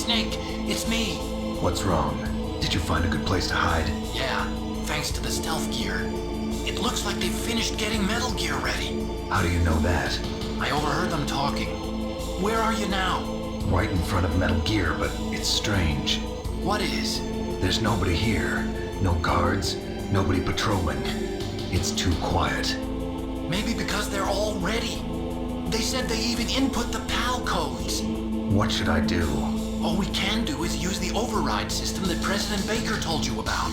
Snake, it's me. What's wrong? Did you find a good place to hide? Yeah, thanks to the stealth gear. It looks like they've finished getting Metal Gear ready. How do you know that? I overheard them talking. Where are you now? Right in front of Metal Gear, but it's strange. What is? There's nobody here. No guards, nobody patrolling. It's too quiet. Maybe because they're all ready. They said they even input the PAL codes. What should I do? All we can do is use the override system that President Baker told you about.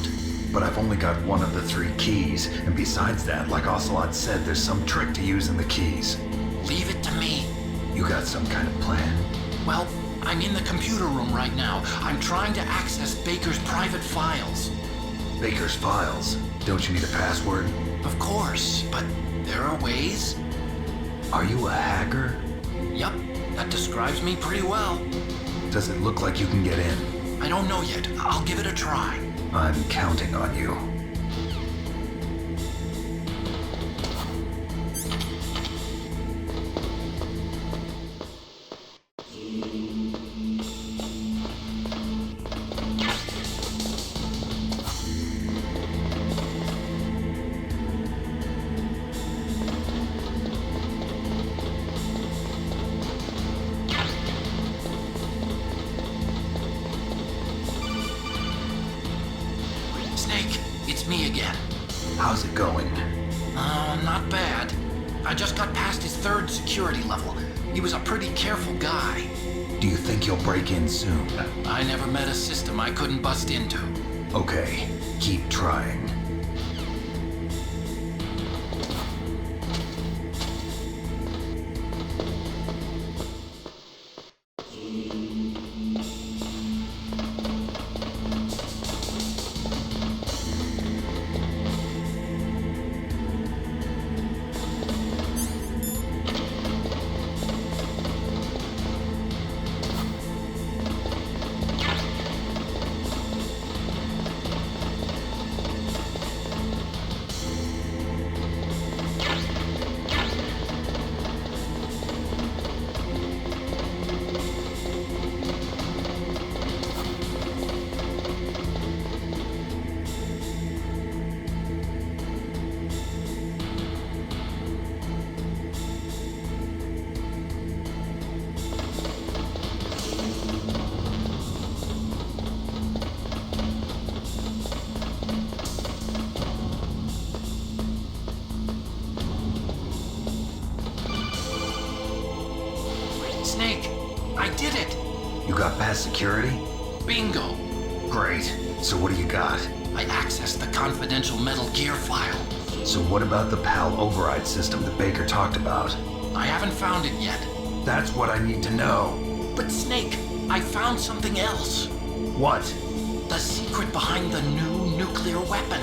But I've only got one of the 3 keys, and besides that, like Ocelot said, there's some trick to using the keys. Leave it to me. You got some kind of plan? Well, I'm in the computer room right now. I'm trying to access Baker's private files. Baker's files? Don't you need a password? Of course, but there are ways. Are you a hacker? Yup, that describes me pretty well. Does it look like you can get in? I don't know yet. I'll give it a try. I'm counting on you. Snake, it's me again. How's it going? Not bad. I just got past his 3rd security level. He was a pretty careful guy. Do you think you'll break in soon? I never met a system I couldn't bust into. Okay, keep trying. Snake, I did it! You got past security? Bingo! Great. So what do you got? I accessed the confidential Metal Gear file. So what about the PAL override system that Baker talked about? I haven't found it yet. That's what I need to know. But Snake, I found something else. What? The secret behind the new nuclear weapon.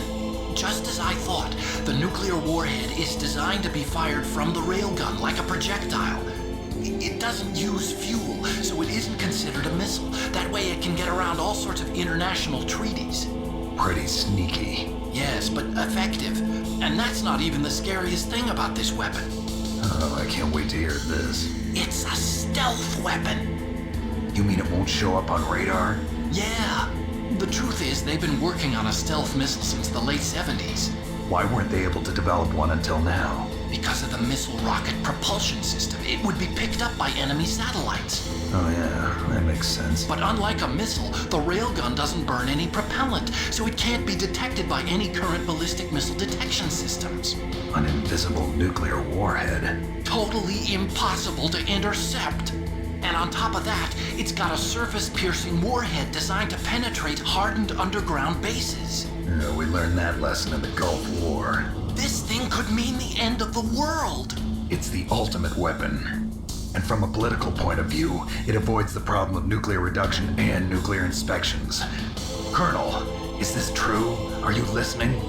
Just as I thought, the nuclear warhead is designed to be fired from the railgun like a projectile. It doesn't use fuel, so it isn't considered a missile. That way it can get around all sorts of international treaties. Pretty sneaky. Yes, but effective. And that's not even the scariest thing about this weapon. Oh, I can't wait to hear this. It's a stealth weapon. You mean it won't show up on radar? Yeah. The truth is, they've been working on a stealth missile since the late 70s. Why weren't they able to develop one until now? Because of the missile rocket propulsion system, it would be picked up by enemy satellites. Oh yeah, that makes sense. But unlike a missile, the railgun doesn't burn any propellant, so it can't be detected by any current ballistic missile detection systems. An invisible nuclear warhead. Totally impossible to intercept. And on top of that, it's got a surface-piercing warhead designed to penetrate hardened underground bases. Yeah, we learned that lesson in the Gulf War. This thing could mean the end of the world. It's the ultimate weapon. And from a political point of view, it avoids the problem of nuclear reduction and nuclear inspections. Colonel, is this true? Are you listening?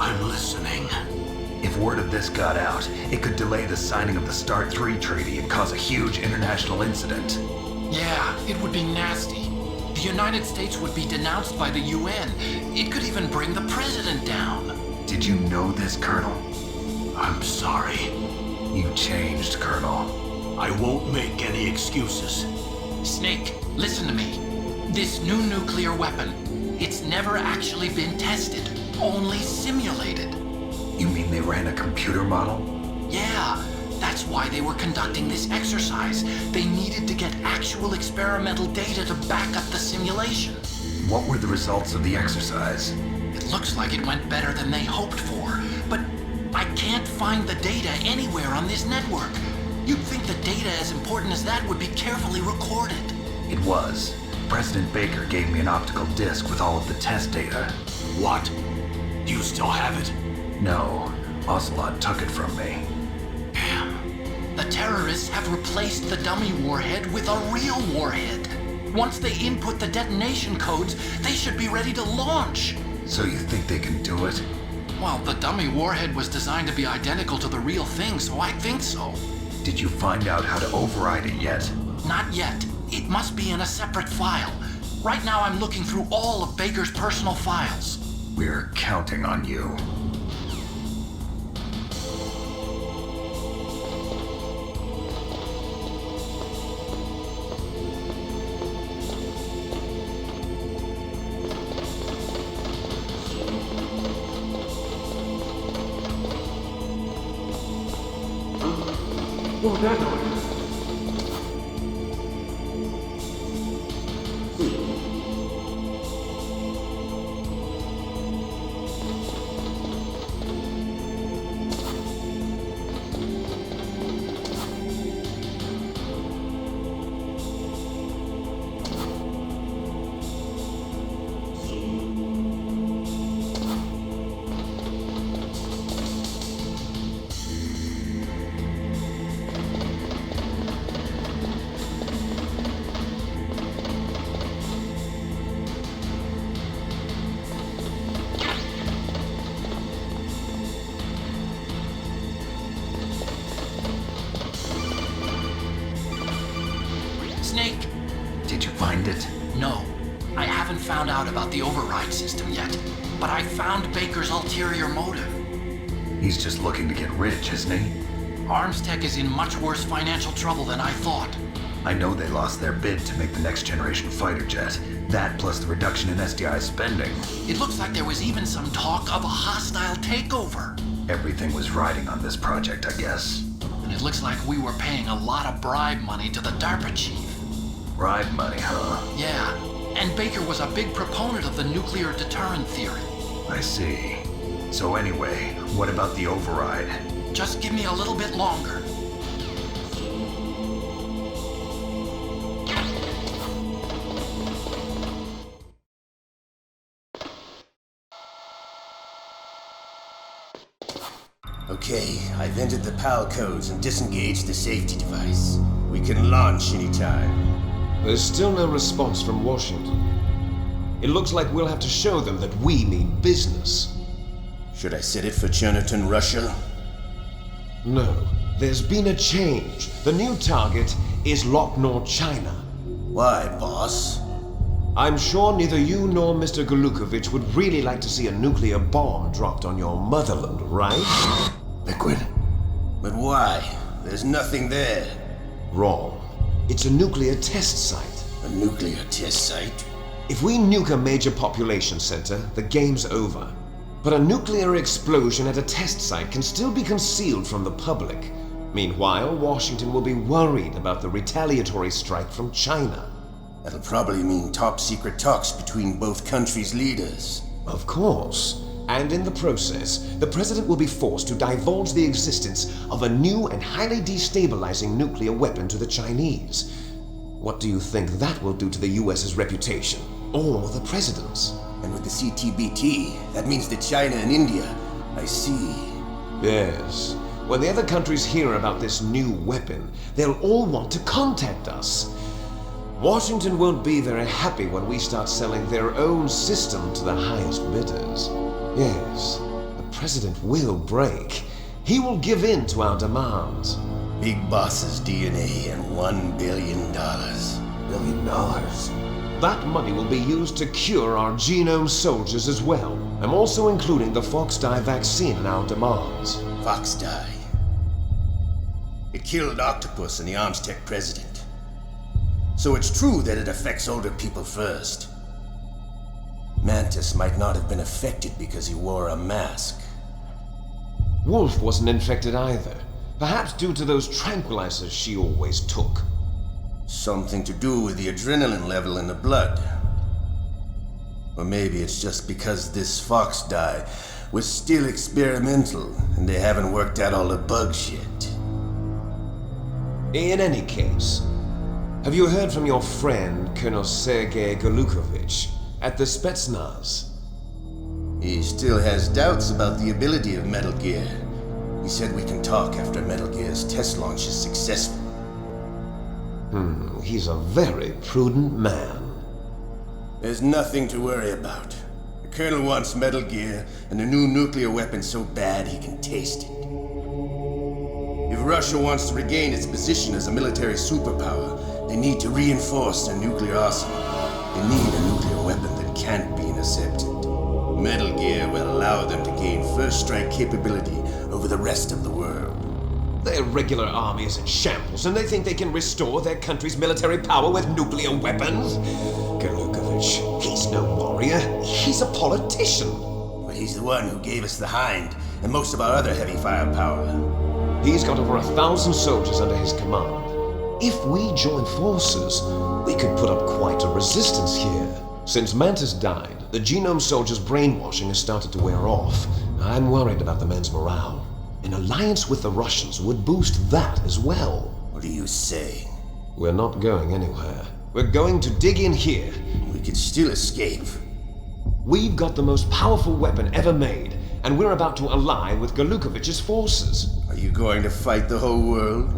I'm listening. If word of this got out, it could delay the signing of the START 3 treaty and cause a huge international incident. Yeah, it would be nasty. The United States would be denounced by the UN. It could even bring the president down. Did you know this, Colonel? I'm sorry. You changed, Colonel. I won't make any excuses. Snake, listen to me. This new nuclear weapon, it's never actually been tested, only simulated. You mean they ran a computer model? Yeah, that's why they were conducting this exercise. They needed to get actual experimental data to back up the simulation. What were the results of the exercise? It looks like it went better than they hoped for, but I can't find the data anywhere on this network. You'd think the data as important as that would be carefully recorded. It was. President Baker gave me an optical disc with all of the test data. What? You still have it? No, Ocelot took it from me. Damn. The terrorists have replaced the dummy warhead with a real warhead. Once they input the detonation codes, they should be ready to launch. So you think they can do it? Well, the dummy warhead was designed to be identical to the real thing, so I think so. Did you find out how to override it yet? Not yet. It must be in a separate file. Right now I'm looking through all of Baker's personal files. We're counting on you. What was that noise? Snake! Did you find it? No. I haven't found out about the override system yet, but I found Baker's ulterior motive. He's just looking to get rich, isn't he? Armstech is in much worse financial trouble than I thought. I know they lost their bid to make the next generation fighter jet. That plus the reduction in SDI spending. It looks like there was even some talk of a hostile takeover. Everything was riding on this project, I guess. And it looks like we were paying a lot of bribe money to the DARPA chief. Bribe money, huh? Yeah, and Baker was a big proponent of the nuclear deterrent theory. I see. So anyway, what about the override? Just give me a little bit longer. Okay, I've entered the PAL codes and disengaged the safety device. We can launch anytime. There's still no response from Washington. It looks like we'll have to show them that we mean business. Should I set it for Cherniton, Russia? No, there's been a change. The new target is Locknor, China. Why, boss? I'm sure neither you nor Mr. Golukovich would really like to see a nuclear bomb dropped on your motherland, right? Liquid. But why? There's nothing there. Wrong. It's a nuclear test site. A nuclear test site? If we nuke a major population center, the game's over. But a nuclear explosion at a test site can still be concealed from the public. Meanwhile, Washington will be worried about the retaliatory strike from China. That'll probably mean top-secret talks between both countries' leaders. Of course. And in the process, the president will be forced to divulge the existence of a new and highly destabilizing nuclear weapon to the Chinese. What do you think that will do to the US's reputation? Or the president's? And with the CTBT, that means that China and India. I see. Yes. When the other countries hear about this new weapon, they'll all want to contact us. Washington won't be very happy when we start selling their own system to the highest bidders. Yes, the president will break. He will give in to our demands. Big Boss's DNA and $1 billion. $1 billion? That money will be used to cure our genome soldiers as well. I'm also including the Foxdie vaccine in our demands. Foxdie. It killed Octopus and the Armstech president. So it's true that it affects older people first. Mantis might not have been affected because he wore a mask. Wolf wasn't infected either. Perhaps due to those tranquilizers she always took. Something to do with the adrenaline level in the blood. Or maybe it's just because this fox dye was still experimental and they haven't worked out all the bugs yet. In any case, have you heard from your friend, Colonel Sergei Golukovich, at the Spetsnaz? He still has doubts about the ability of Metal Gear. He said we can talk after Metal Gear's test launch is successful. He's a very prudent man. There's nothing to worry about. The Colonel wants Metal Gear and a new nuclear weapon so bad he can taste it. If Russia wants to regain its position as a military superpower, they need to reinforce their nuclear arsenal. They need a nuclear weapon that can't be intercepted. Metal Gear will allow them to gain first strike capability over the rest of the world. Their regular army is in shambles, and they think they can restore their country's military power with nuclear weapons? Golukovich, he's no warrior. He's a politician. But he's the one who gave us the Hind and most of our other heavy firepower. He's got over 1,000 soldiers under his command. If we join forces, we could put up quite a resistance here. Since Mantis died, the Genome Soldier's brainwashing has started to wear off. I'm worried about the men's morale. An alliance with the Russians would boost that as well. What are you saying? We're not going anywhere. We're going to dig in here. We could still escape. We've got the most powerful weapon ever made, and we're about to ally with Golukovich's forces. Are you going to fight the whole world?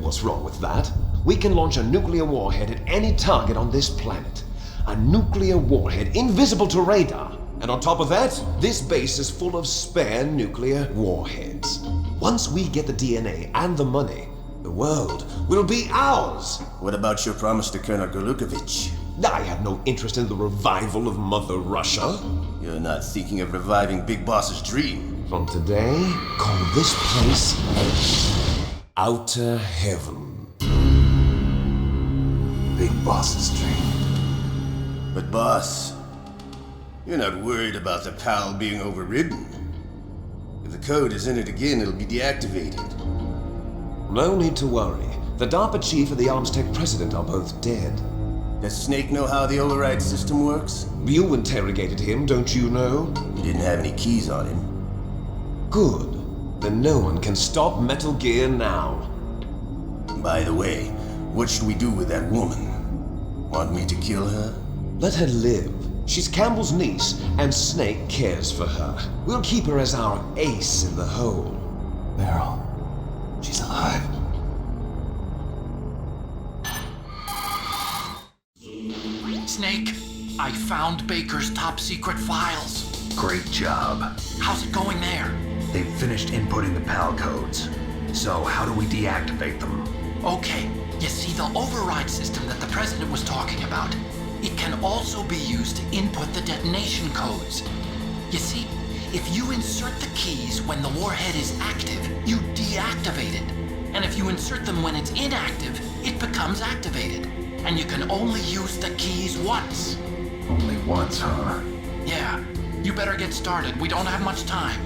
What's wrong with that? We can launch a nuclear warhead at any target on this planet. A nuclear warhead invisible to radar. And on top of that, this base is full of spare nuclear warheads. Once we get the DNA and the money, the world will be ours. What about your promise to Colonel Golukovich? I have no interest in the revival of Mother Russia. You're not thinking of reviving Big Boss's dream. From today, call this place Outer Heaven. Big Boss's dream. But boss, you're not worried about the PAL being overridden. If the code is in it again, it'll be deactivated. No need to worry. The DARPA chief and the Armstech president are both dead. Does Snake know how the override system works? You interrogated him, don't you know? You didn't have any keys on him. Good. Then no one can stop Metal Gear now. By the way, what should we do with that woman? Want me to kill her? Let her live. She's Campbell's niece, and Snake cares for her. We'll keep her as our ace in the hole. Meryl. She's alive. Snake, I found Baker's top secret files. Great job. How's it going there? They've finished inputting the PAL codes. So how do we deactivate them? Okay, you see the override system that the president was talking about? It can also be used to input the detonation codes. You see, if you insert the keys when the warhead is active, you deactivate it. And if you insert them when it's inactive, it becomes activated. And you can only use the keys once. Only once, huh? Yeah, you better get started. We don't have much time.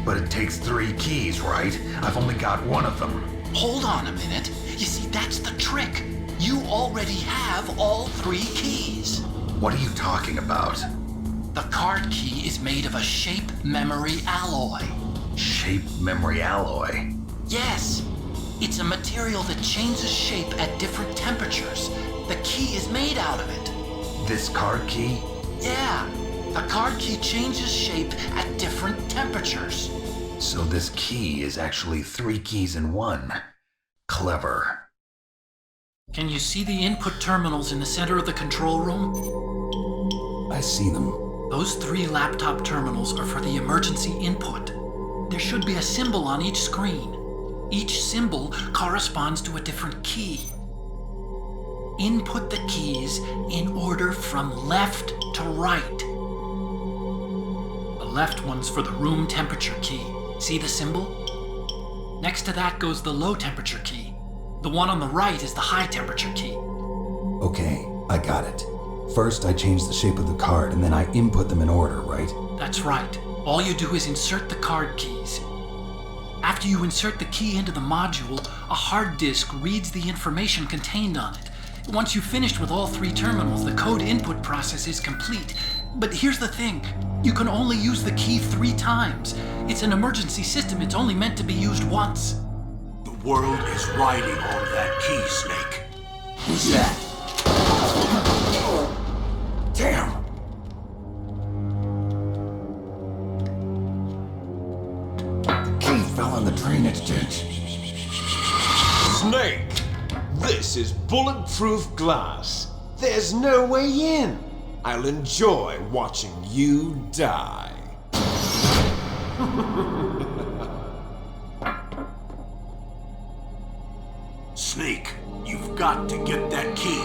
But it takes 3 keys, right? I've only got one of them. Hold on a minute. You see, that's the trick. You already have all 3 keys. What are you talking about? The card key is made of a shape memory alloy. Shape memory alloy? Yes. It's a material that changes shape at different temperatures. The key is made out of it. This card key? Yeah. The card key changes shape at different temperatures. So this key is actually 3 keys in one. Clever. Can you see the input terminals in the center of the control room? I see them. Those 3 laptop terminals are for the emergency input. There should be a symbol on each screen. Each symbol corresponds to a different key. Input the keys in order from left to right. The left one's for the room temperature key. See the symbol? Next to that goes the low temperature key. The one on the right is the high temperature key. Okay, I got it. First, I change the shape of the card, and then I input them in order, right? That's right. All you do is insert the card keys. After you insert the key into the module, a hard disk reads the information contained on it. Once you've finished with all 3 terminals, the code input process is complete. But here's the thing. You can only use the key 3 times. It's an emergency system. It's only meant to be used once. The world is riding on that key, Snake. Who's that? Damn! The key fell in the drainage ditch. Snake! This is bulletproof glass. There's no way in. I'll enjoy watching you die. Snake, you've got to get that key.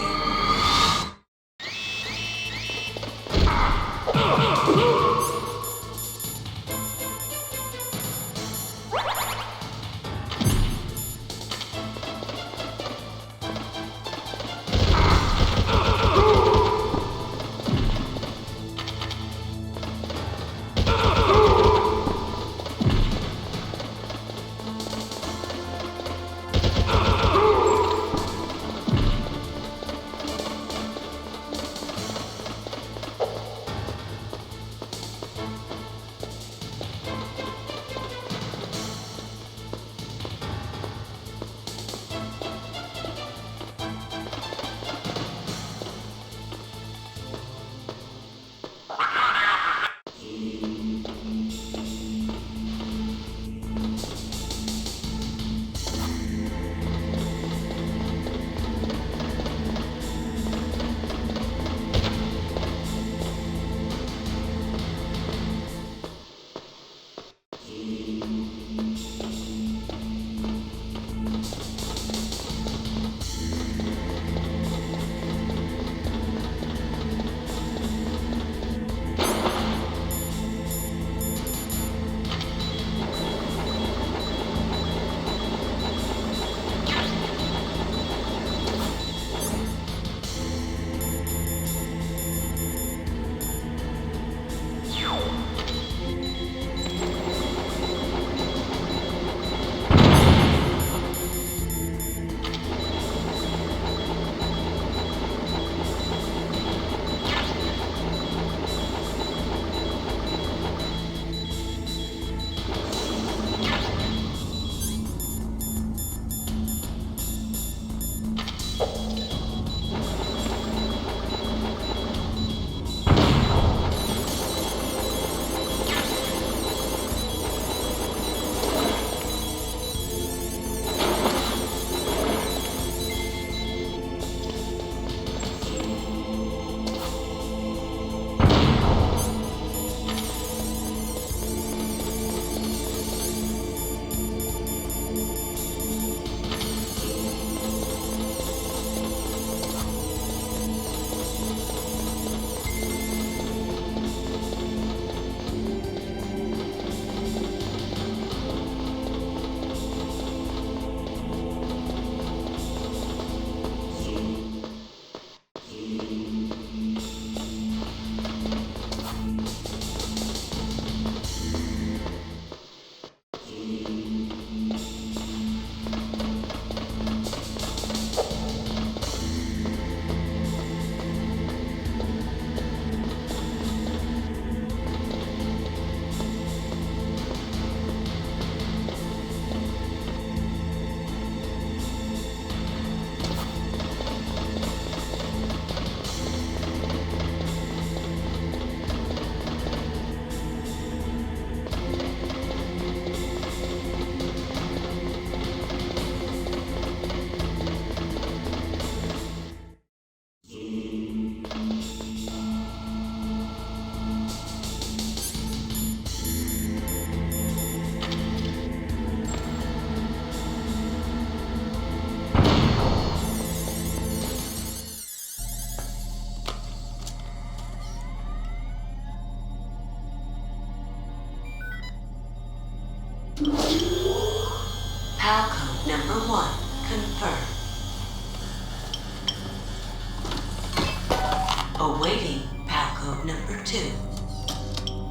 Awaiting PAL code number 2.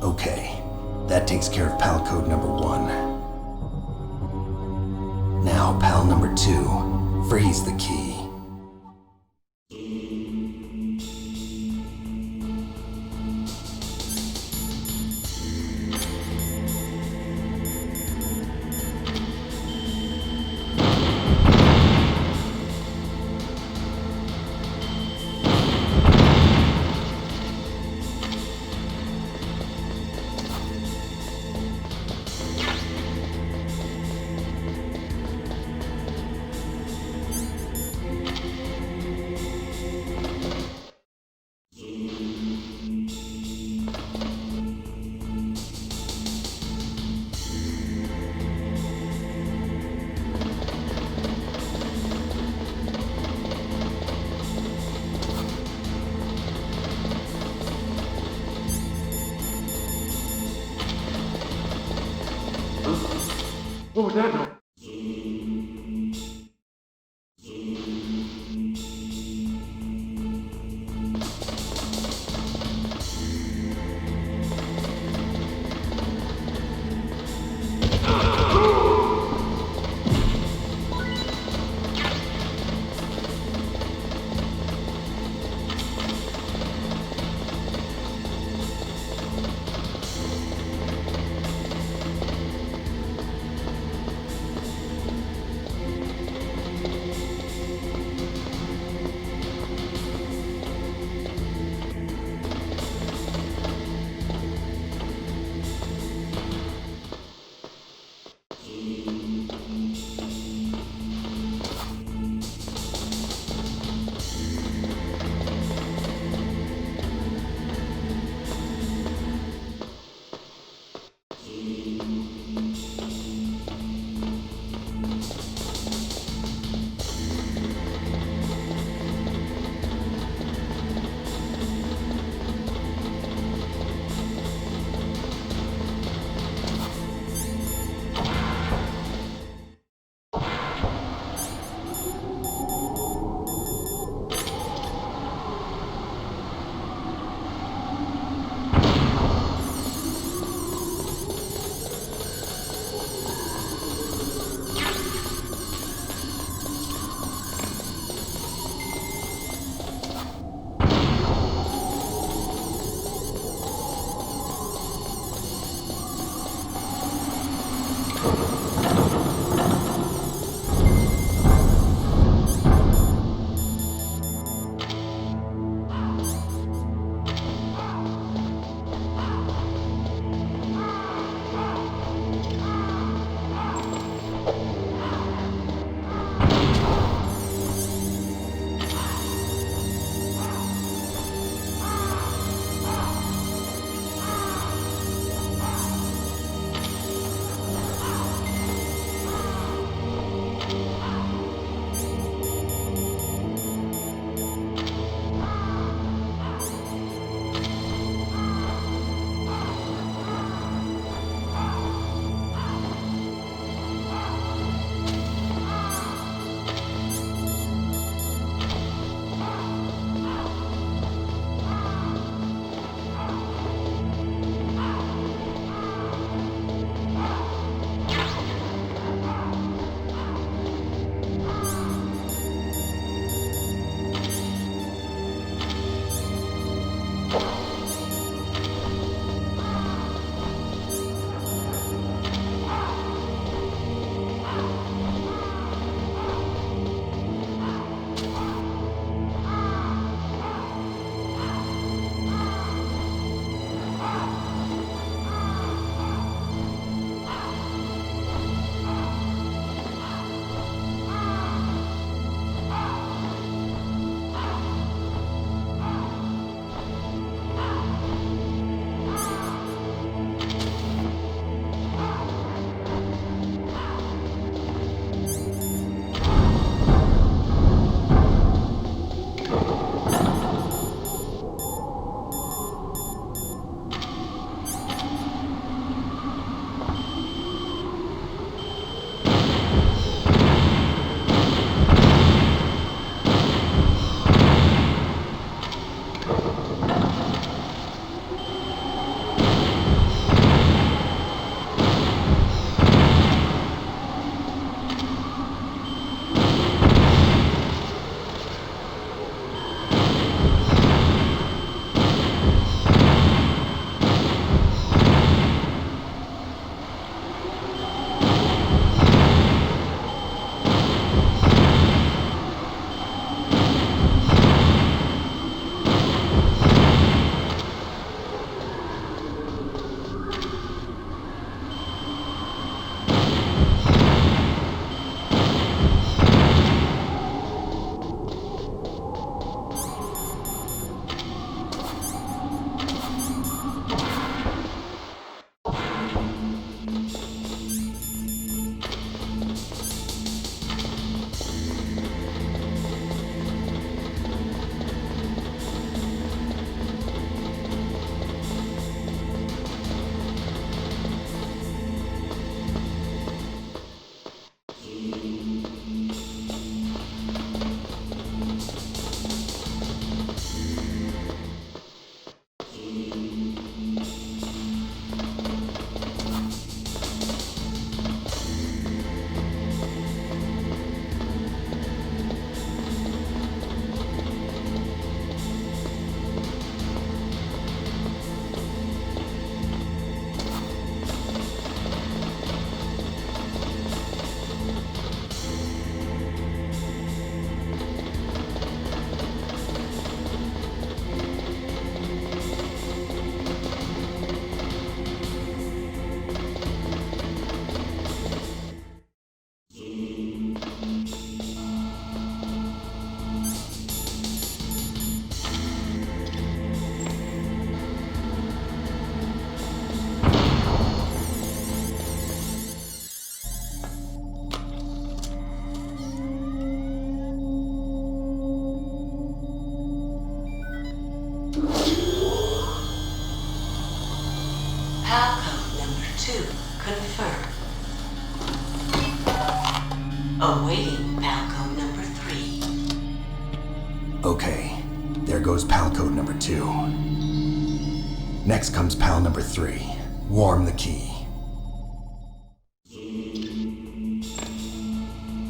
Okay, that takes care of PAL code number 1. Now, PAL number 2, freeze the key. What was that noise? Okay, there goes PAL code number 2. Next comes PAL number 3. Warm the key.